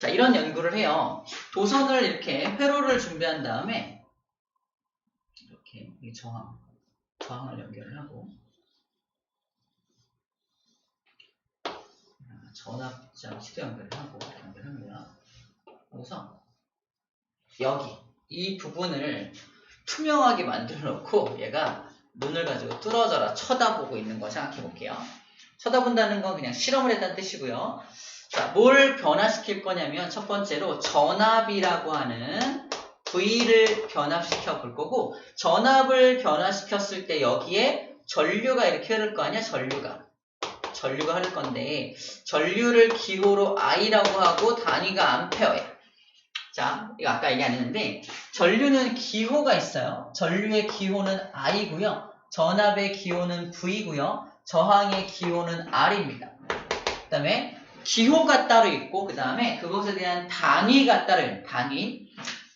자, 이런 연구를 해요. 도선을 이렇게 회로를 준비한 다음에 이렇게 이 저항을 연결을 하고 전압장 시도 연결을 하고 연결합니다. 그래서 여기 이 부분을 투명하게 만들어 놓고 얘가 눈을 가지고 뚫어져라 쳐다보고 있는 거 생각해 볼게요. 쳐다본다는 건 그냥 실험을 했다는 뜻이고요. 자, 뭘 변화시킬 거냐면 첫 번째로 전압이라고 하는 V를 변압시켜 볼 거고, 전압을 변화시켰을 때 여기에 전류가 이렇게 흐를 거 아니야? 전류가 흐를 건데 전류를 기호로 I라고 하고 단위가 암페어예요. 자, 이거 아까 얘기 안 했는데 전류는 기호가 있어요. 전류의 기호는 I고요. 전압의 기호는 V고요. 저항의 기호는 R입니다. 그 다음에 기호가 따로 있고 그 다음에 그것에 대한 단위가 따로 있는 단위.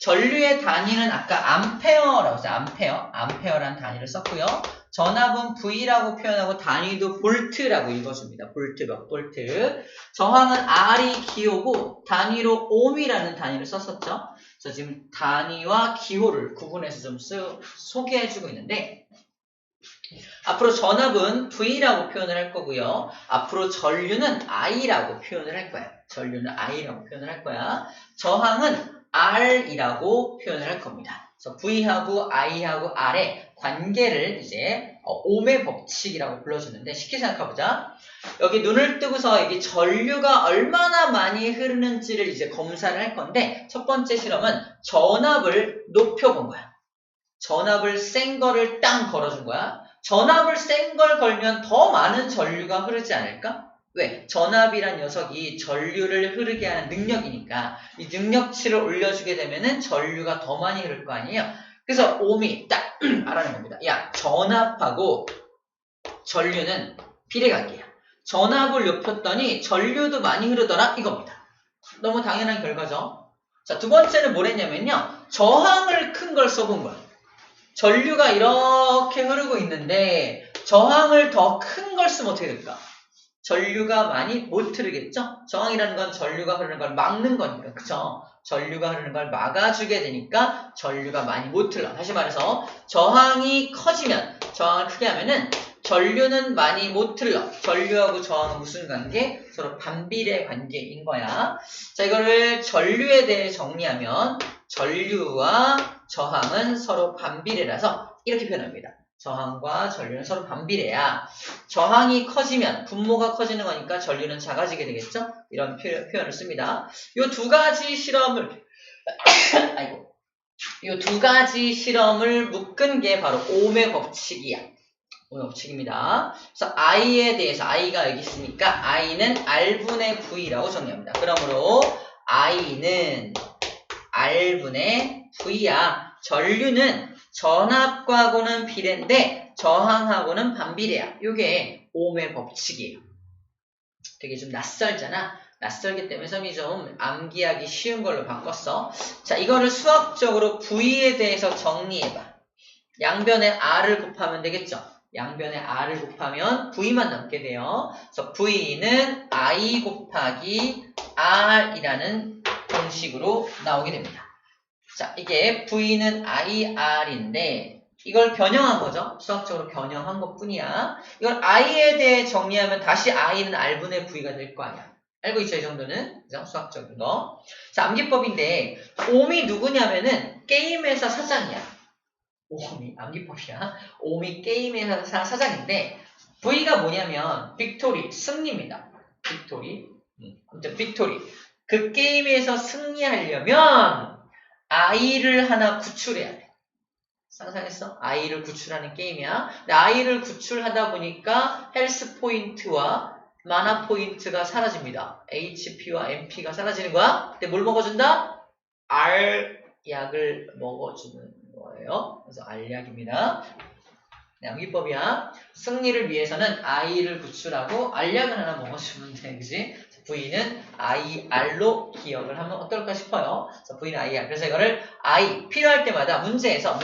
전류의 단위는 아까 암페어라고 했어요. 암페어라는 단위를 썼고요. 전압은 V라고 표현하고 단위도 볼트라고 읽어줍니다. 볼트, 몇 볼트. 저항은 R이 기호고 단위로 옴이라는 단위를 썼었죠. 그래서 지금 단위와 기호를 구분해서 좀 소개해주고 있는데, 앞으로 전압은 V라고 표현을 할 거고요. 앞으로 전류는 I라고 표현을 할 거야. 저항은 R이라고 표현을 할 겁니다. 그래서 V하고 I하고 R의 관계를 이제 옴의 법칙이라고 불러주는데 쉽게 생각해보자. 여기 눈을 뜨고서 여기 전류가 얼마나 많이 흐르는지를 이제 검사를 할 건데, 첫 번째 실험은 전압을 높여본 거야. 전압을 센 거를 땅 걸어준 거야. 전압을 센 걸 걸면 더 많은 전류가 흐르지 않을까? 왜? 전압이란 녀석이 전류를 흐르게 하는 능력이니까 이 능력치를 올려주게 되면은 전류가 더 많이 흐를 거 아니에요? 그래서 옴이 딱 알아낸 겁니다. 야, 전압하고 전류는 비례관계야. 전압을 높였더니 전류도 많이 흐르더라 이겁니다. 너무 당연한 결과죠. 자, 두 번째는 뭘 했냐면요. 저항을 큰 걸 써본 거야. 전류가 이렇게 흐르고 있는데 저항을 더 큰 걸 쓰면 어떻게 될까? 전류가 많이 못 흐르겠죠? 저항이라는 건 전류가 흐르는 걸 막는 거니까, 그쵸? 전류가 흐르는 걸 막아주게 되니까 전류가 많이 못 흘러. 다시 말해서 저항이 커지면, 저항을 크게 하면은 전류는 많이 못 흘러. 전류하고 저항은 무슨 관계? 서로 반비례 관계인 거야. 자, 이거를 전류에 대해 정리하면 전류와 저항은 서로 반비례라서 이렇게 표현합니다. 저항과 전류는 서로 반비례야. 저항이 커지면 분모가 커지는 거니까 전류는 작아지게 되겠죠? 이런 표현을 씁니다. 이 두 가지 실험을 이 두 가지 실험을 묶은 게 바로 옴의 법칙이야. 옴의 법칙입니다. 그래서 I에 대해서 I가 여기 있으니까 I는 R분의 V라고 정리합니다. 그러므로 I는 R분의 V야. 전류는 전압과고는 비례인데 저항하고는 반비례야. 이게 옴의 법칙이에요. 되게 좀 낯설잖아. 낯설기 때문에 썸이 좀 암기하기 쉬운 걸로 바꿨어. 자, 이거를 수학적으로 V에 대해서 정리해봐. 양변에 R을 곱하면 되겠죠? 양변에 R을 곱하면 V만 남게 돼요. 그래서 V는 I 곱하기 R이라는 공식으로 나오게 됩니다. 자, 이게 V는 IR인데 이걸 변형한 거죠. 수학적으로 변형한 것 뿐이야. 이걸 I에 대해 정리하면 다시 I는 R분의 V가 될 거 아니야. 알고 있죠? 이 정도는. 그죠? 수학적으로. 자, 암기법인데 옴이 누구냐면은 게임회사 사장이야. 옴이 암기법이야. 옴이 게임회사 사장인데 V가 뭐냐면 빅토리, 승리입니다. 빅토리. 아무튼 빅토리. 그 게임에서 승리하려면 I를 하나 구출해야 돼. 상상했어? I를 구출하는 게임이야. 근데 I를 구출하다 보니까 헬스 포인트와 마나 포인트가 사라집니다. HP와 MP가 사라지는 거야. 근데 뭘 먹어준다? R 약을 먹어주는 거예요. 그래서 R 약입니다. 네, 암기법이야. 승리를 위해서는 I를 구출하고 R 약을 하나 먹어주면 돼. 그지? V는 IR로 기억을 하면 어떨까 싶어요. 그래서 V는 IR. 그래서 이거를 I 필요할 때마다 문제에서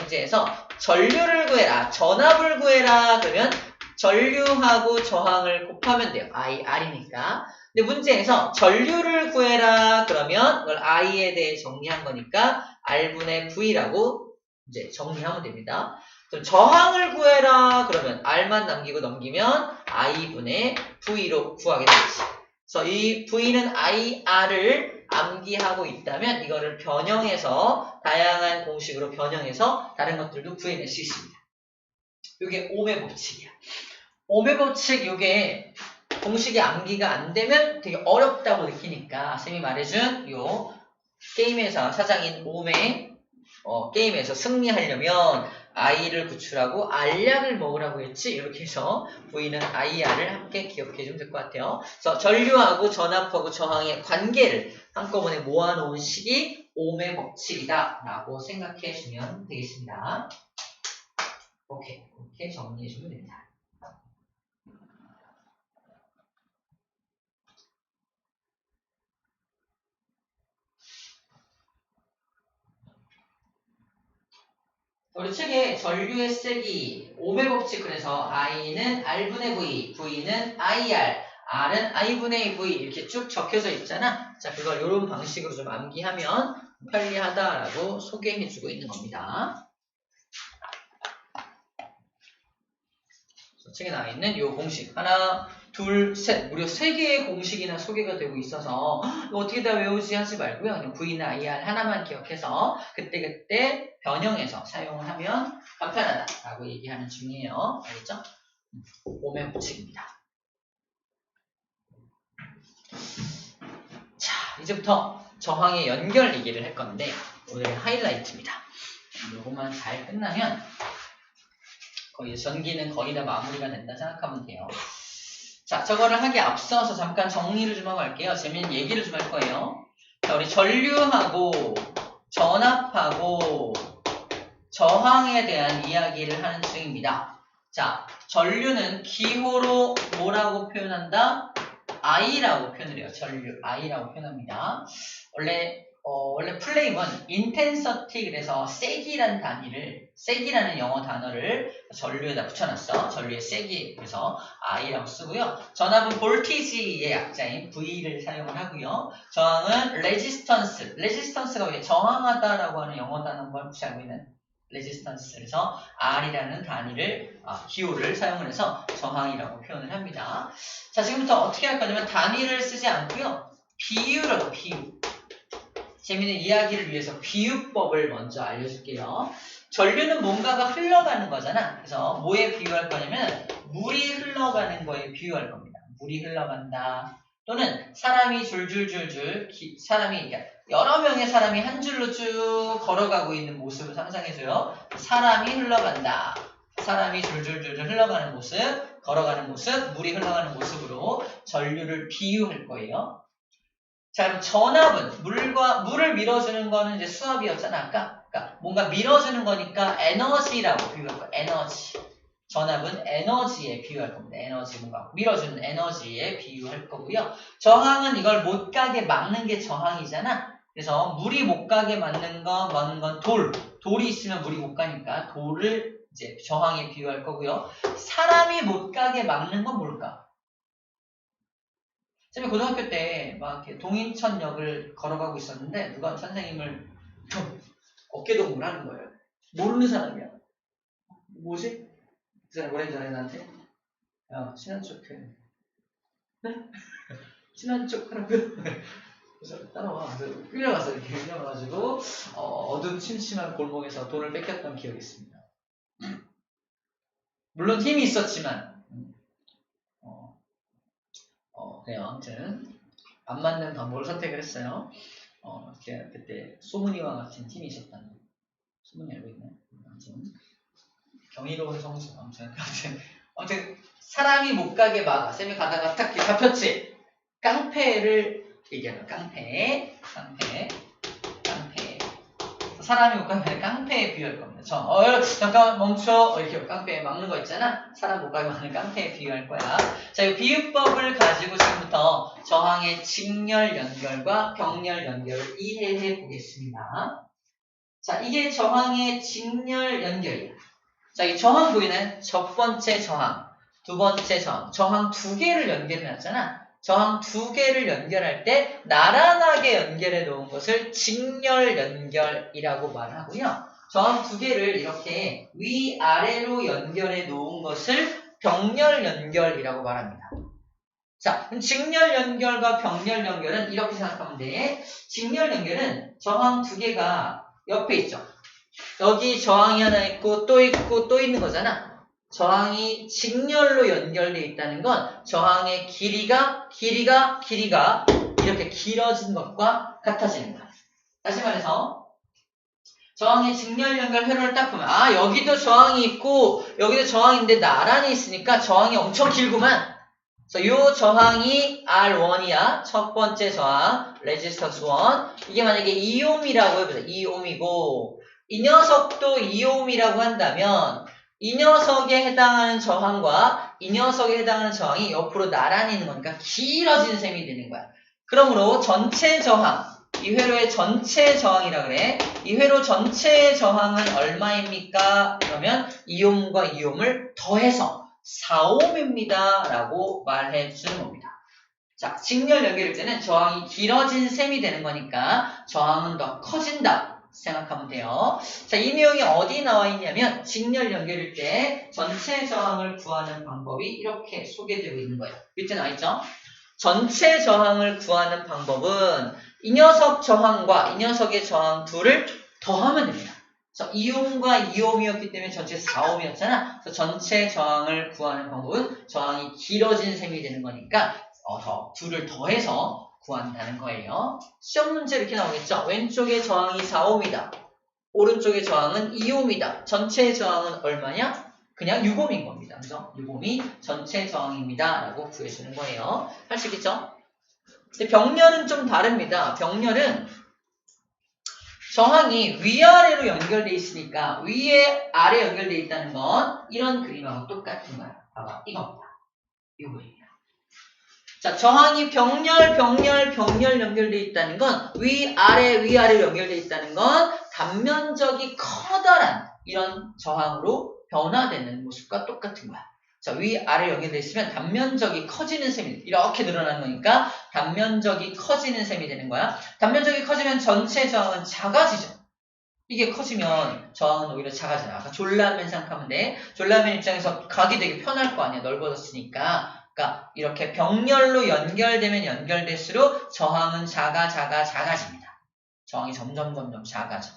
전류를 구해라, 전압을 구해라 그러면 전류하고 저항을 곱하면 돼요. IR이니까. 근데 문제에서 전류를 구해라 그러면 이걸 I에 대해 정리한 거니까 R분의 V라고 이제 정리하면 됩니다. 그럼 저항을 구해라 그러면 R만 남기고 넘기면 I분의 V로 구하게 되겠지. 그래서 이 V는 IR을 암기하고 있다면 이거를 변형해서 다양한 공식으로 변형해서 다른 것들도 구해낼 수 있습니다. 이게 ohm의 법칙이야. ohm의 법칙 이게 공식이 암기가 안 되면 되게 어렵다고 느끼니까 쌤이 말해준 요 게임회사 사장인 ohm의 게임에서 승리하려면 I를 구출하고 R약을 먹으라고 했지. 이렇게 해서 V는 IR을 함께 기억해 주면 될 것 같아요. 그래서 전류하고 전압하고 저항의 관계를 한꺼번에 모아놓은 식이 ohm의 법칙이다 라고 생각해 주면 되겠습니다. 오케이. 이렇게 정리해 주면 됩니다. 우리 책에 전류의 세기, ohm의 법칙 그래서 I는 R분의 V, V는 IR, R은 I분의 V 이렇게 쭉 적혀져 있잖아. 자, 그걸 이런 방식으로 좀 암기하면 편리하다라고 소개해주고 있는 겁니다. 책에 나와 있는 이 공식 하나, 둘, 셋 무려 3개의 공식이나 소개가 되고 있어서 이거 어떻게 다 외우지 하지 말고요. 그냥 V나 IR 하나만 기억해서 그때그때 변형해서 사용을 하면 간편하다라고 얘기하는 중이에요. 알겠죠? ohm의 법칙입니다. 자, 이제부터 저항의 연결 얘기를 할 건데 오늘의 하이라이트입니다. 이것만 잘 끝나면 거의 전기는 거의 다 마무리가 된다 생각하면 돼요. 자, 저거를 하기 앞서서 잠깐 정리를 좀 하고 갈게요. 재밌는 얘기를 좀 할 거예요. 자, 우리 전류하고 전압하고 저항에 대한 이야기를 하는 중입니다. 자, 전류는 기호로 뭐라고 표현한다? I라고 표현을 해요. 전류 I라고 표현합니다. 원래 플레임은 intensity 그래서 세기라는 영어 단어를 전류에다 붙여놨어. 전류의 세기 그래서 I라고 쓰고요. 전압은 voltage의 약자인 V를 사용을 하고요. 저항은 resistance가 왜 저항하다라고 하는 영어 단어를 무시하고 있는 resistance 그래서 R이라는 기호를 사용을 해서 저항이라고 표현을 합니다. 자, 지금부터 어떻게 할 거냐면 단위를 쓰지 않고요. 비유라고 비유. 재미있는 이야기를 위해서 비유법을 먼저 알려줄게요. 전류는 뭔가가 흘러가는 거잖아. 그래서 뭐에 비유할 거냐면 물이 흘러가는 거에 비유할 겁니다. 물이 흘러간다. 또는 사람이 여러 명의 사람이 한 줄로 쭉 걸어가고 있는 모습을 상상해줘요. 사람이 흘러간다. 사람이 줄줄줄 흘러가는 모습, 걸어가는 모습, 물이 흘러가는 모습으로 전류를 비유할 거예요. 자, 그럼 전압은 물을 밀어주는 거는 이제 수압이었잖아, 아까. 그러니까 뭔가 밀어주는 거니까 에너지라고 비유할 거야. 에너지. 전압은 에너지에 비유할 겁니다. 에너지 뭔가 밀어주는 에너지에 비유할 거고요. 저항은 이걸 못 가게 막는 게 저항이잖아. 그래서 물이 못 가게 막는 건 돌이 있으면 물이 못 가니까 돌을 이제 저항에 비유할 거고요. 사람이 못 가게 막는 건 뭘까? 쌤이 고등학교 때 막 이렇게 동인천역을 걸어가고 있었는데 누가 선생님을 어깨동무를 하는 거예요. 모르는 사람이야. 뭐지? 그 사람 뭐라 했잖아요 나한테? 야, 친한 척 해. 네? 친한 척 하라고요? 그래서 따라와. 그래서 끌려가서 이렇게 끌려가가지고 어두운 침침한 골목에서 돈을 뺏겼던 기억이 있습니다. 물론 힘이 있었지만 그래요. 아무튼 안 맞는 방법을 선택을 했어요. 제가 그때 소문이와 같은 팀이 있었다는 소문이 알고 있나요? 아무튼 경이로운 성수 아무튼 사람이 못 가게 막아. 쌤이 가다가 딱 잡혔지. 깡패를 얘기하는 깡패. 사람이 못 가면 깡패에 비유할 겁니다. 잠깐만 멈춰. 이렇게 깡패에 막는 거 있잖아. 사람 못 가게 막는 깡패에 비유할 거야. 자, 이 비유법을 가지고 지금부터 저항의 직렬 연결과 병렬 연결을 이해해 보겠습니다. 자, 이게 저항의 직렬 연결이야. 자, 이 저항 보이는 첫 번째 저항, 두 번째 저항 2개를 연결해 놨잖아. 저항 두 개를 연결할 때 나란하게 연결해 놓은 것을 직렬 연결이라고 말하고요. 저항 두 개를 이렇게 위아래로 연결해 놓은 것을 병렬 연결이라고 말합니다. 자, 그럼 직렬 연결과 병렬 연결은 이렇게 생각하면 돼. 직렬 연결은 저항 두 개가 옆에 있죠. 여기 저항이 하나 있고 또 있는 거잖아. 저항이 직렬로 연결되어 있다는 건 저항의 길이가 이렇게 길어진 것과 같아지는 거야. 다시 말해서 저항의 직렬 연결 회로를 딱 보면 여기도 저항이 있고 여기도 저항인데 나란히 있으니까 저항이 엄청 길구만. 그래서 요 저항이 R1이야. 첫 번째 저항 레지스턴스 1. 이게 만약에 2옴이라고 해보자. 2옴이고 이 녀석도 2옴이라고 한다면 이 녀석에 해당하는 저항과 이 녀석에 해당하는 저항이 옆으로 나란히 있는 거니까 길어진 셈이 되는 거야. 그러므로 전체 저항, 이 회로의 전체 저항이라 그래. 이 회로 전체의 저항은 얼마입니까? 그러면 2옴과 2옴을 더해서 4옴입니다. 라고 말해 주는 겁니다. 자, 직렬 연결일 때는 저항이 길어진 셈이 되는 거니까 저항은 더 커진다. 생각하면 돼요. 자, 이 내용이 어디 나와 있냐면 직렬 연결일 때 전체 저항을 구하는 방법이 이렇게 소개되고 있는 거예요. 밑에 나와 있죠? 전체 저항을 구하는 방법은 이 녀석 저항과 이 녀석의 저항 둘을 더하면 됩니다. 그래서 2옴과 2옴이었기 때문에 전체 4옴이었잖아. 그래서 전체 저항을 구하는 방법은 저항이 길어진 셈이 되는 거니까 둘을 더해서 구한다는 거예요. 시험 문제 이렇게 나오겠죠. 왼쪽의 저항이 4옴이다. 오른쪽의 저항은 2옴이다. 전체 저항은 얼마냐? 그냥 6옴인 겁니다. 그래서 6옴이 전체 저항입니다. 라고 구해주는 거예요. 할 수 있겠죠? 근데 병렬은 좀 다릅니다. 병렬은 저항이 위아래로 연결되어 있으니까 위에 아래 연결되어 있다는 건 이런 그림하고 똑같은 거야. 봐봐. 이겁니다. 이거예요. 자, 저항이 병렬 연결되어 있다는 건 위아래로 연결되어 있다는 건 단면적이 커다란 이런 저항으로 변화되는 모습과 똑같은 거야. 자, 위아래 연결되어 있으면 단면적이 커지는 셈이 이렇게 늘어나는 거니까 단면적이 커지는 셈이 되는 거야. 단면적이 커지면 전체 저항은 작아지죠. 이게 커지면 저항은 오히려 작아지나. 아까 졸라맨 생각하면 돼. 졸라맨 입장에서 가기 되게 편할 거 아니야. 넓어졌으니까. 그러니까 이렇게 병렬로 연결되면 연결될수록 저항은 작아집니다. 저항이 점점 작아져.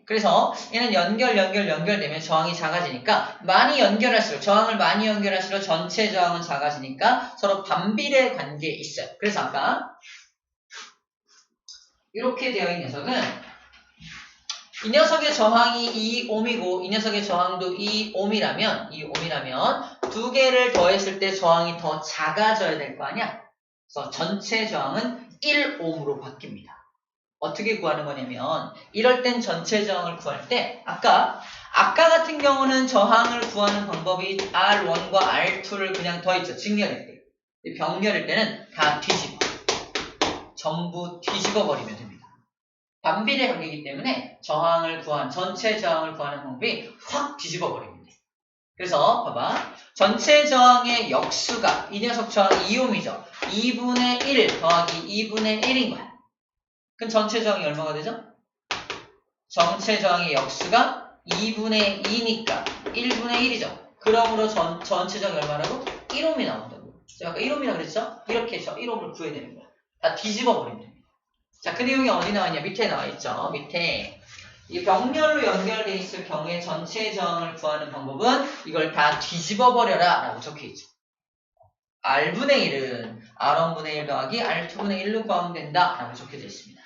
그래서 얘는 연결되면 저항이 작아지니까 저항을 많이 연결할수록 전체 저항은 작아지니까 서로 반비례 관계에 있어요. 그래서 아까 이렇게 되어 있는 녀석은 이 녀석의 저항이 2옴이고 이 녀석의 저항도 2옴이라면 두 개를 더했을 때 저항이 더 작아져야 될 거 아니야? 그래서 전체 저항은 1옴으로 바뀝니다. 어떻게 구하는 거냐면 이럴 땐 전체 저항을 구할 때 아까 같은 경우는 저항을 구하는 방법이 R1과 R2를 그냥 더했죠. 직렬일 때. 병렬일 때는 다 전부 뒤집어 버리면 됩니다. 반비례 관계이기 때문에 전체 저항을 구하는 방법이 확 뒤집어 버립니다. 그래서 봐봐. 전체 저항의 역수가 이 녀석 저항이 2옴이죠. 2분의 1 더하기 2분의 1인 거야. 그럼 전체 저항이 얼마가 되죠? 전체 저항의 역수가 2분의 2니까 1분의 1이죠. 그러므로 전체 저항이 얼마라고? 1옴이 나온다고. 제가 아까 1옴이라고 그랬죠? 이렇게 해서 1옴을 구해야 되는 거야. 다 뒤집어 버리면 됩니다. 자, 그 내용이 어디 나와 있냐? 밑에 나와 있죠. 밑에 이 병렬로 연결되어 있을 경우에 전체 저항을 구하는 방법은 이걸 다 뒤집어 버려라 라고 적혀 있죠. R분의 1은 R1분의 1 더하기 R2분의 1로 구하면 된다 라고 적혀져 있습니다.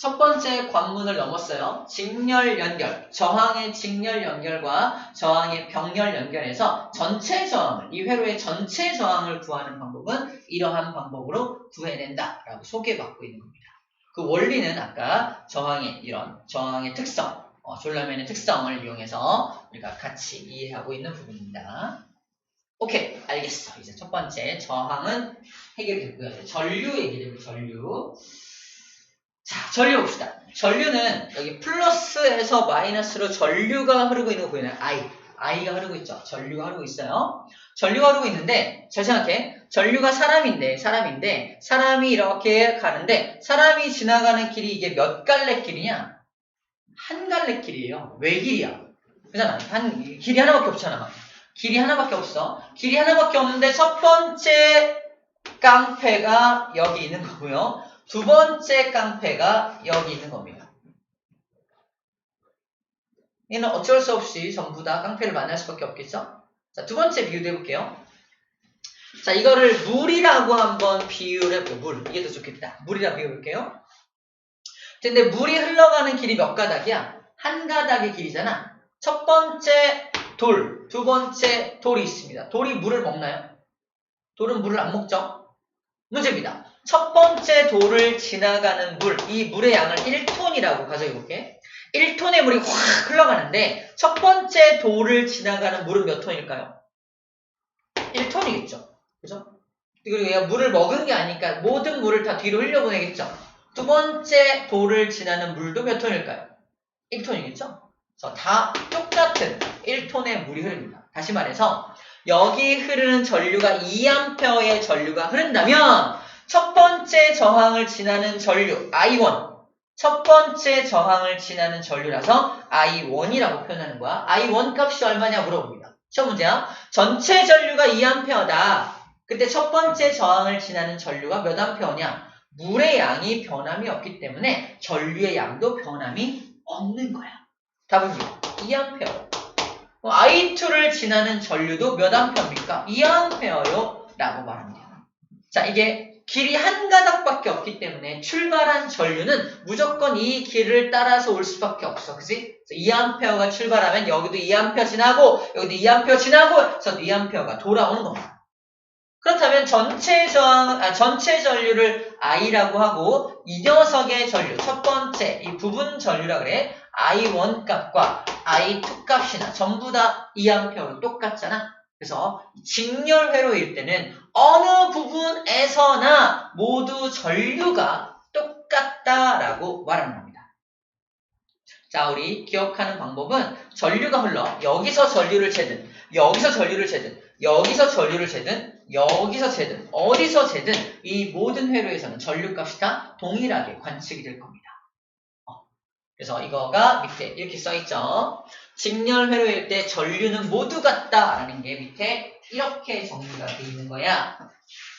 첫 번째 관문을 넘었어요. 직렬 연결, 저항의 직렬 연결과 저항의 병렬 연결에서 전체 저항을, 이 회로의 전체 저항을 구하는 방법은 이러한 방법으로 구해낸다 라고 소개받고 있는 겁니다. 그 원리는 아까 저항의 특성, 졸라맨의 특성을 이용해서 우리가 같이 이해하고 있는 부분입니다. 오케이, 알겠어. 이제 첫 번째 저항은 해결됐고요. 전류 얘기를 전류. 자, 전류 봅시다. 전류는 여기 플러스에서 마이너스로 전류가 흐르고 있는 거 보이나요? I가 흐르고 있죠. 전류가 흐르고 있어요. 전류가 흐르고 있는데 잘 생각해. 전류가 사람인데 사람이 이렇게 가는데 사람이 지나가는 길이 이게 몇 갈래 길이냐? 한 갈래 길이에요. 왜 길이야? 그잖아. 길이 하나밖에 없잖아. 길이 하나밖에 없어. 길이 하나밖에 없는데 첫 번째 깡패가 여기 있는 거고요. 두 번째 깡패가 여기 있는 겁니다. 얘는 어쩔 수 없이 전부 다 깡패를 만날 수밖에 없겠죠? 자, 두 번째 비유도 해볼게요. 자, 이거를 물이라고 한번 비유를 해볼게요. 물. 이게 더 좋겠다. 물이라고 비유해볼게요. 근데 물이 흘러가는 길이 몇 가닥이야? 한 가닥의 길이잖아. 첫 번째 돌, 두 번째 돌이 있습니다. 돌이 물을 먹나요? 돌은 물을 안 먹죠? 문제입니다. 첫 번째 돌을 지나가는 물, 이 물의 양을 1톤이라고 가정해볼게. 1톤의 물이 확 흘러가는데 첫 번째 돌을 지나가는 물은 몇 톤일까요? 1톤이겠죠. 그죠? 그리고 얘가 물을 먹은 게 아니니까 모든 물을 다 뒤로 흘려보내겠죠. 두 번째 돌을 지나는 물도 몇 톤일까요? 1톤이겠죠? 그래서 다 똑같은 1톤의 물이 흐릅니다. 다시 말해서 여기 흐르는 전류가 2A의 전류가 흐른다면 첫 번째 저항을 지나는 전류 I1, 첫 번째 저항을 지나는 전류라서 I1이라고 표현하는 거야. I1 값이 얼마냐 물어봅니다. 시험 문제야. 전체 전류가 2A다. 근데 첫 번째 저항을 지나는 전류가 몇 A냐? 물의 양이 변함이 없기 때문에 전류의 양도 변함이 없는 거야. 답은요. 2A. I2를 지나는 전류도 몇 A입니까? 2A요 라고 말합니다. 자, 이게 길이 한 가닥밖에 없기 때문에 출발한 전류는 무조건 이 길을 따라서 올 수밖에 없어. 그치? 2A가 출발하면 여기도 2A 지나고 여기도 2A 지나고 그래서 2A가 돌아오는 겁니다. 그렇다면 전체 전류를 I라고 하고 이 녀석의 전류, 첫 번째 이 부분 전류라 그래. I1 값과 I2 값이나 전부 다 2A로 똑같잖아. 그래서 직렬회로일 때는 어느 부분에서나 모두 전류가 똑같다라고 말하는 겁니다. 자, 우리 기억하는 방법은 전류가 흘러 여기서 전류를 재든 여기서 전류를 재든 여기서 전류를 재든 여기서 재든 어디서 재든 이 모든 회로에서는 전류값이 다 동일하게 관측이 될 겁니다. 그래서 이거가 밑에 이렇게 써있죠. 직렬 회로일 때 전류는 모두 같다라는 게 밑에 이렇게 정리가 되어 있는 거야.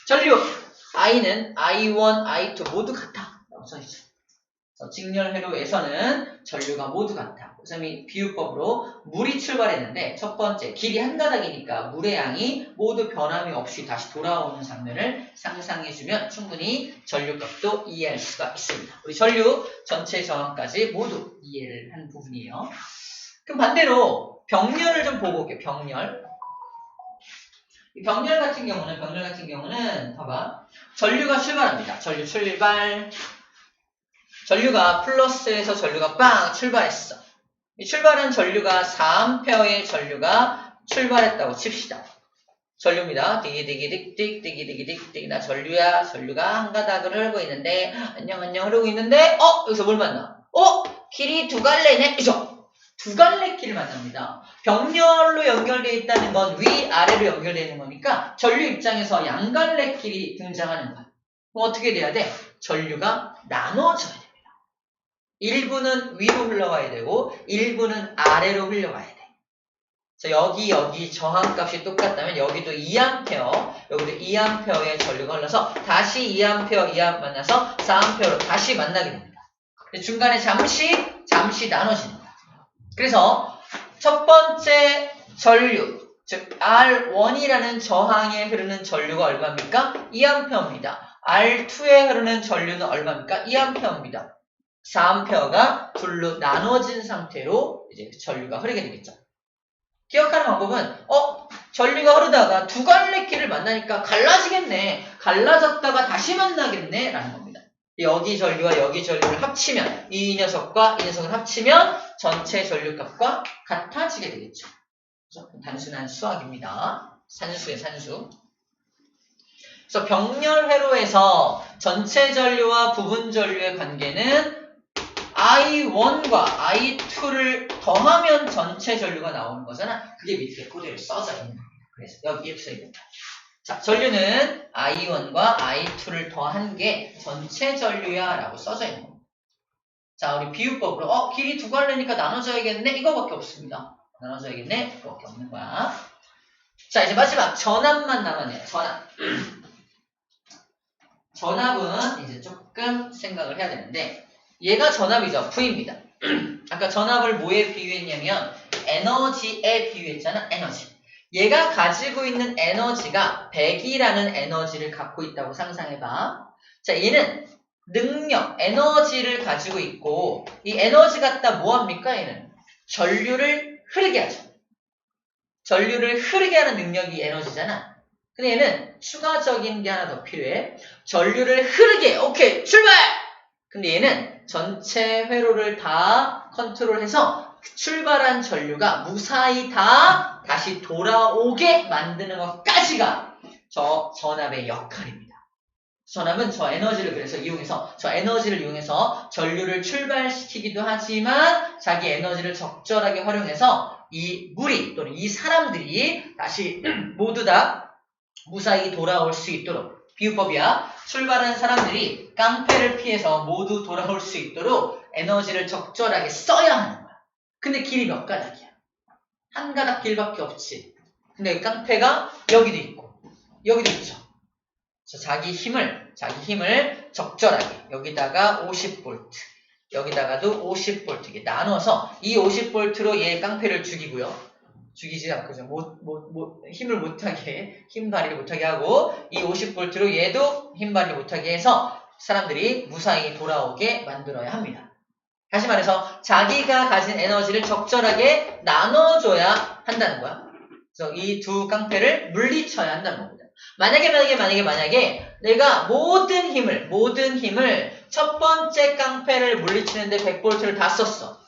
전류 I는 I1, I2 모두 같다 라고 써있죠. 직렬 회로에서는 전류가 모두 같다. 그래서 이 비유법으로 물이 출발했는데 첫 번째 길이 한 가닥이니까 물의 양이 모두 변함이 없이 다시 돌아오는 장면을 상상해주면 충분히 전류값도 이해할 수가 있습니다. 우리 전류 전체 저항까지 모두 이해를 한 부분이에요. 그럼 반대로 병렬을 좀 보고 올게요. 병렬. 이 병렬 같은 경우는 봐봐. 전류가 출발합니다. 전류 출발. 전류가 플러스에서 전류가 빵 출발했어. 이 출발한 전류가 4A의 전류가 출발했다고 칩시다. 전류입니다. 띠기띠기딕딕 나 전류야. 전류가 한 가닥을 흐르고 있는데 안녕 흐르고 있는데 여기서 뭘 만나? 길이 두 갈래네. 그죠? 두 갈래 길을 만납니다. 병렬로 연결되어 있다는 건 위아래로 연결되어 있는 거니까 전류 입장에서 양갈래 길이 등장하는 거야. 그럼 어떻게 돼야 돼? 전류가 나눠져야 돼. 일부는 위로 흘러가야 되고 일부는 아래로 흘러가야 돼. 자, 여기 저항값이 똑같다면 여기도 2A, 여기도 2A의 전류가 흘러서 다시 2A 만나서 4A로 다시 만나게 됩니다. 중간에 잠시 나눠집니다. 그래서 첫 번째 전류, 즉 R1이라는 저항에 흐르는 전류가 얼마입니까? 2A입니다. R2에 흐르는 전류는 얼마입니까? 2A입니다. 4A가 둘로 나눠진 상태로 이제 전류가 흐르게 되겠죠. 기억하는 방법은 전류가 흐르다가 두 갈래 길을 만나니까 갈라지겠네. 갈라졌다가 다시 만나겠네 라는 겁니다. 여기 전류와 여기 전류를 합치면 이 녀석과 이 녀석을 합치면 전체 전류값과 같아지게 되겠죠. 그래서 단순한 수학입니다. 산수의 산수. 그래서 병렬 회로에서 전체 전류와 부분 전류의 관계는 I1과 I2를 더하면 전체 전류가 나오는 거잖아. 그게 밑에 그대로 써져 있는 거예요. 그래서 여기에 써 있는 거야. 자, 전류는 I1과 I2를 더한 게 전체 전류야 라고 써져 있는 겁니다. 자, 우리 비유법으로 길이 두 갈래니까 나눠줘야겠네? 이거밖에 없습니다. 나눠줘야겠네? 이거밖에 없는 거야. 자, 이제 마지막 전압만 남았네요. 전압. 전압은 이제 조금 생각을 해야 되는데 얘가 전압이죠. V입니다. 아까 전압을 뭐에 비유했냐면 에너지에 비유했잖아. 에너지. 얘가 가지고 있는 에너지가 100이라는 에너지를 갖고 있다고 상상해봐. 자, 얘는 능력, 에너지를 가지고 있고 이 에너지 갖다 뭐합니까? 얘는 전류를 흐르게 하죠. 전류를 흐르게 하는 능력이 에너지잖아. 근데 얘는 추가적인 게 하나 더 필요해. 전류를 흐르게, 오케이, 출발! 근데 얘는 전체 회로를 다 컨트롤해서 출발한 전류가 무사히 다 다시 돌아오게 만드는 것까지가 저 전압의 역할입니다. 전압은 저 에너지를 저 에너지를 이용해서 전류를 출발시키기도 하지만 자기 에너지를 적절하게 활용해서 이 무리 또는 이 사람들이 다시 모두 다 무사히 돌아올 수 있도록 비유법이야. 출발한 사람들이 깡패를 피해서 모두 돌아올 수 있도록 에너지를 적절하게 써야 하는 거야. 근데 길이 몇 가닥이야? 한 가닥 길밖에 없지. 근데 깡패가 여기도 있고 여기도 있죠. 자기 힘을 적절하게 여기다가 50V 여기다가도 50V 이렇게 나눠서 이 50V로 얘 깡패를 죽이고요. 죽이지 않고 힘을 못하게 힘 발휘를 못하게 하고 이 50V로 얘도 힘 발휘를 못하게 해서 사람들이 무사히 돌아오게 만들어야 합니다. 다시 말해서 자기가 가진 에너지를 적절하게 나눠줘야 한다는 거야. 그래서 이 두 깡패를 물리쳐야 한다는 겁니다. 만약에 내가 모든 힘을 첫 번째 깡패를 물리치는데 100V를 다 썼어.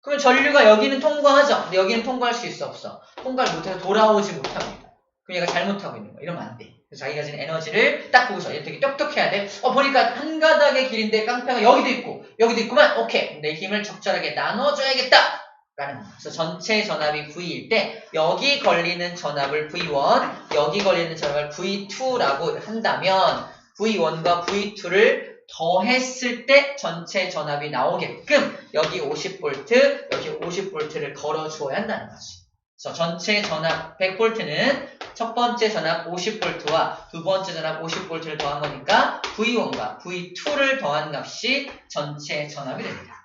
그러면 전류가 여기는 통과하죠. 근데 여기는 통과할 수 있어 없어? 통과를 못해서 돌아오지 못합니다. 그럼 얘가 잘못하고 있는 거야. 이러면 안 돼. 그래서 자기가 가진 에너지를 딱 보고서 얘 되게 똑똑해야 돼. 보니까 한 가닥의 길인데 깡패가 여기도 있고 여기도 있구만. 오케이. 내 힘을 적절하게 나눠줘야겠다. 라는 거야. 그래서 전체 전압이 V일 때 여기 걸리는 전압을 V1, 여기 걸리는 전압을 V2라고 한다면 V1과 V2를 더했을 때 전체 전압이 나오게끔 여기 50V, 여기 50V를 걸어주어야 한다는 거지. 그래서 전체 전압 100V는 첫 번째 전압 50V와 두 번째 전압 50V를 더한 거니까 V1과 V2를 더한 값이 전체 전압이 됩니다.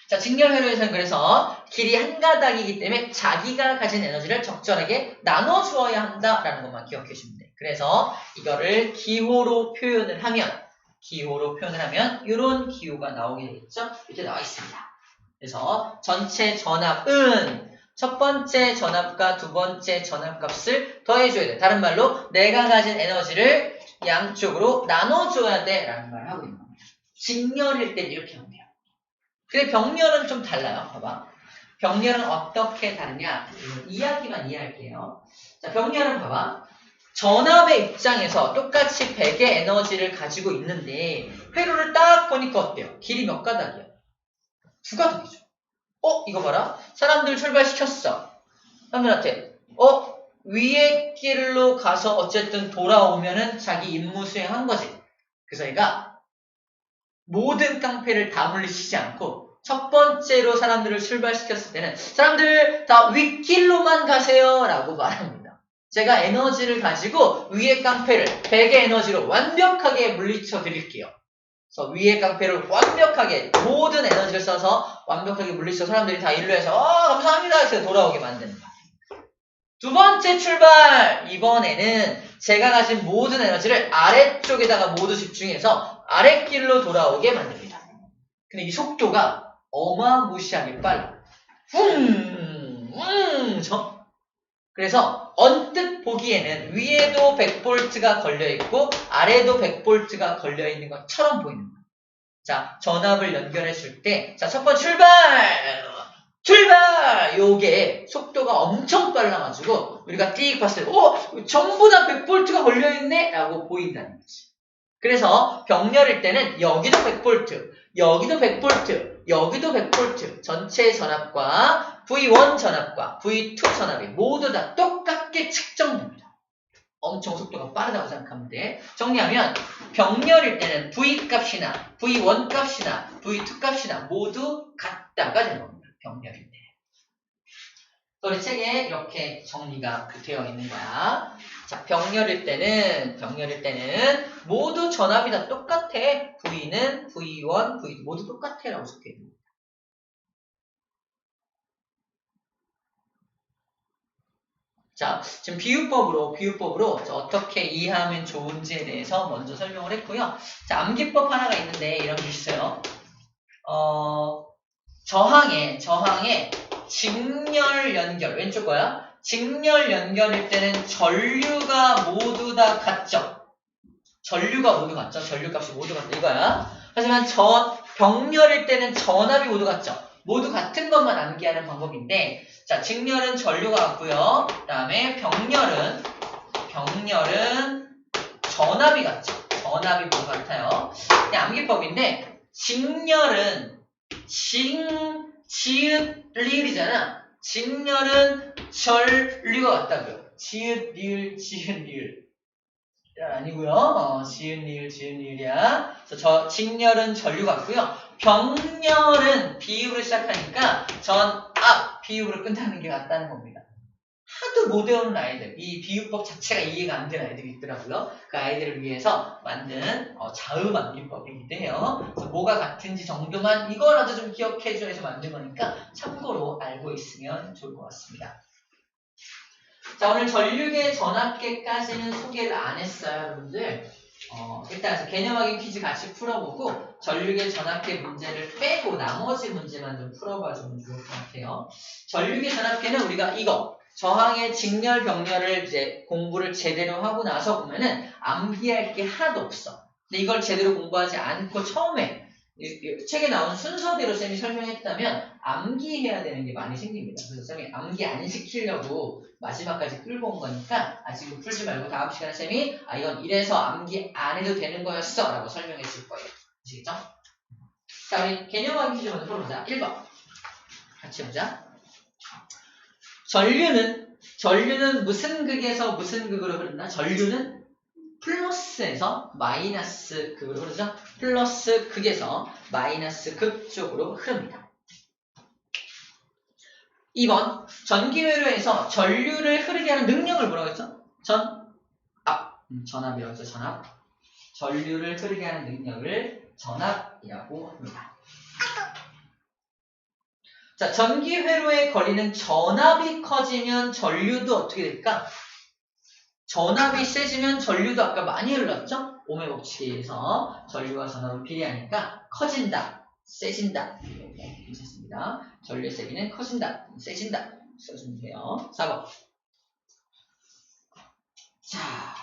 자, 직렬회로에서는 그래서 길이 한 가닥이기 때문에 자기가 가진 에너지를 적절하게 나눠주어야 한다라는 것만 기억해 주시면 돼요. 그래서 이거를 기호로 표현을 하면 이런 기호가 나오게 되겠죠? 이렇게 나와 있습니다. 그래서 전체 전압은 첫 번째 전압과 두 번째 전압값을 더해줘야 돼. 다른 말로 내가 가진 에너지를 양쪽으로 나눠줘야 돼 라는 말을 하고 있는 겁니다. 직렬일 땐 이렇게 하면 돼요. 근데 병렬은 좀 달라요. 봐봐. 병렬은 어떻게 다르냐? 이야기만 이해할게요. 자, 병렬은 봐봐. 전압의 입장에서 똑같이 100의 에너지를 가지고 있는데 회로를 딱 보니까 어때요? 길이 몇 가닥이야? 두 가닥이죠. 이거 봐라. 사람들 출발시켰어. 사람들한테 위에 길로 가서 어쨌든 돌아오면은 자기 임무 수행한 거지. 그래서 얘가 모든 깡패를 다 물리치지 않고 첫 번째로 사람들을 출발시켰을 때는 사람들 다 윗길로만 가세요 라고 말합니다. 제가 에너지를 가지고 위에 깡패를 100의 에너지로 완벽하게 물리쳐 드릴게요. 그래서 위에 깡패를 완벽하게 모든 에너지를 써서 완벽하게 물리쳐 사람들이 다 일로 해서 감사합니다 해서 돌아오게 만듭니다. 두 번째 출발! 이번에는 제가 가진 모든 에너지를 아래쪽에다가 모두 집중해서 아랫길로 돌아오게 만듭니다. 근데 이 속도가 어마무시하게 빨라. 그래서 언뜻 보기에는 위에도 100V가 걸려있고 아래도 100V가 걸려있는 것처럼 보이는 거예요. 자, 전압을 연결했을 때 자, 첫 번째 출발! 요게 속도가 엄청 빨라가지고 우리가 띡 봤을 때 전부 다 100V가 걸려있네? 라고 보인다는 거지. 그래서 병렬일 때는 여기도 100V, 여기도 100V, 여기도 100V. 전체 전압과 V1 전압과 V2 전압이 모두 다 똑같게 측정됩니다. 엄청 속도가 빠르다고 생각하면 돼. 정리하면 병렬일 때는 V 값이나 V1 값이나 V2 값이나 모두 같다가 되는 겁니다. 병렬일 때. 우리 책에 이렇게 정리가 되어 있는 거야. 자, 병렬일 때는 모두 전압이 다 똑같아. V는 V1, V2 모두 똑같아 라고 적혀 있는 거야. 자, 지금 비유법으로 어떻게 이해하면 좋은지에 대해서 먼저 설명을 했고요. 자, 암기법 하나가 있는데 이런 게 있어요. 저항에 직렬 연결, 왼쪽 거야. 직렬 연결일 때는 전류가 모두 다 같죠. 전류값이 모두 같다 이거야. 하지만 병렬일 때는 전압이 모두 같죠. 모두 같은 것만 암기하는 방법인데, 자, 직렬은 전류가 같고요. 그 다음에 병렬은 전압이 같죠. 전압이 모두 같아요. 그냥 암기법인데, 직렬은 지읒 리을이잖아. 직렬은 전류가 같다고요. 지읒 리을 아니고요. 지읒 리을이야. 그래서 직렬은 전류 같고요. 병렬은 비읍으로 시작하니까 전압 비읍으로 끝나는 게 같다는 겁니다. 하도 못 외우는 아이들, 이 비유법 자체가 이해가 안 되는 아이들이 있더라고요. 그 아이들을 위해서 만든 자음 암기법이기도 해요. 그래서 뭐가 같은지 정도만 이거라도 좀 기억해줘 해서 만든 거니까 참고로 알고 있으면 좋을 것 같습니다. 자, 오늘 전류계, 전압계까지는 소개를 안 했어요, 여러분들. 일단 개념 확인 퀴즈 같이 풀어보고 전류계, 전압계 문제를 빼고 나머지 문제만 좀 풀어봐주면 좋을 것 같아요. 전류계, 전압계는 우리가 이거 저항의 직렬, 병렬을 이제 공부를 제대로 하고 나서 보면은 암기할 게 하나도 없어. 근데 이걸 제대로 공부하지 않고 처음에 책에 나온 순서대로 쌤이 설명했다면 암기해야 되는 게 많이 생깁니다. 그래서 쌤이 암기 안 시키려고 마지막까지 끌고 온 거니까 지금 풀지 말고 다음 시간에 쌤이 이건 이래서 암기 안 해도 되는 거였어 라고 설명해 줄 거예요. 아시겠죠? 자, 우리 개념 확인 퀴즈 먼저 풀어보자. 1번 같이 보자. 전류는 무슨 극에서 무슨 극으로 흐른다? 전류는 플러스에서 마이너스 극으로 흐르죠? 플러스 극에서 마이너스 극 쪽으로 흐릅니다. 2번 전기회로에서 전류를 흐르게 하는 능력을 뭐라고 했죠? 전압이라고 했죠. 전압. 전류를 흐르게 하는 능력을 전압이라고 합니다. 자, 전기회로에 걸리는 전압이 커지면 전류도 어떻게 될까? 전압이 세지면 전류도 아까 많이 흘렀죠? 오메 법칙에서 전류와 전압은 비례하니까 커진다, 세진다. 괜찮습니다. 전류의 세기는 커진다, 세진다. 써주면 돼요. 4번. 자,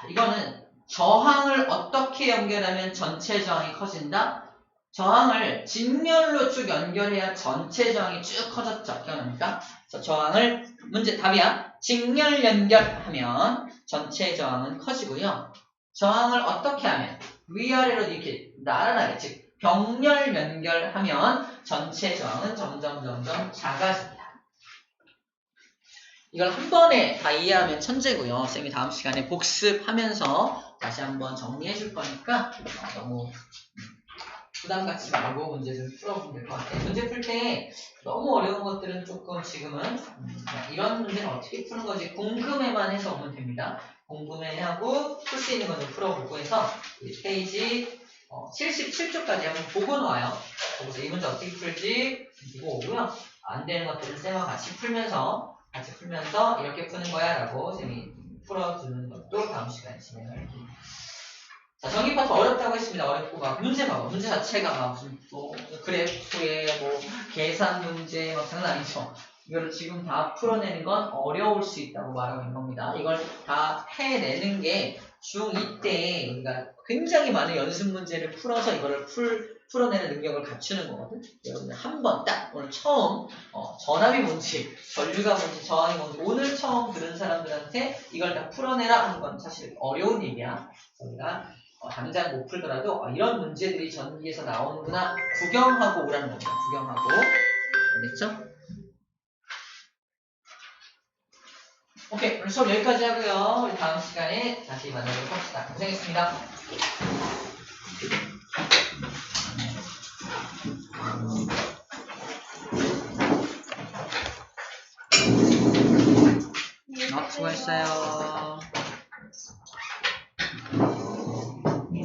이거는 저항을 어떻게 연결하면 전체 저항이 커진다? 저항을 직렬로 쭉 연결해야 전체 저항이 쭉 커졌죠. 기억납니까? 그래서 저항을 답이야. 직렬 연결하면 전체 저항은 커지고요. 저항을 어떻게 하면 위아래로 이렇게 나란하게 즉 병렬 연결하면 전체 저항은 점점 작아집니다. 이걸 한 번에 다 이해하면 천재고요. 쌤이 다음 시간에 복습하면서 다시 한번 정리해 줄 거니까 너무 부담 갖지 말고 문제 좀 풀어보면 될 것 같아요. 문제 풀 때 너무 어려운 것들은 조금 지금은 이런 문제는 어떻게 푸는 거지 궁금해만 해서 오면 됩니다. 궁금해하고 풀 수 있는 건 좀 풀어보고 해서 페이지 77쪽까지 한번 보고 놓아요. 거기서 이 문제 어떻게 풀지 보고 오고요. 안 되는 것들은 쌤과 같이 풀면서 이렇게 푸는 거야 라고 쌤이 풀어주는 것도 다음 시간에 진행할게요. 자, 전기 파트 어렵다고 했습니다. 어렵고 문제 봐봐. 문제 자체가 무슨 그래프에 계산 문제 장난 아니죠. 이거를 지금 다 풀어내는 건 어려울 수 있다고 말하고 있는 겁니다. 이걸 다 해내는 게 중2 때 우리가 굉장히 많은 연습 문제를 풀어서 이거를 풀어내는 능력을 갖추는 거거든. 여러분들 한 번 딱 오늘 처음 전압이 뭔지, 전류가 뭔지, 저항이 뭔지 오늘 처음 들은 사람들한테 이걸 다 풀어내라 하는 건 사실 어려운 일이야. 우리가 당장 못 풀더라도 이런 문제들이 전기에서 나오는구나 구경하고 오라는 겁니다. 구경하고. 알겠죠? 오케이, 오늘 수업 여기까지 하고요. 우리 다음 시간에 다시 만나도록 합시다. 고생했습니다. 수고했어요.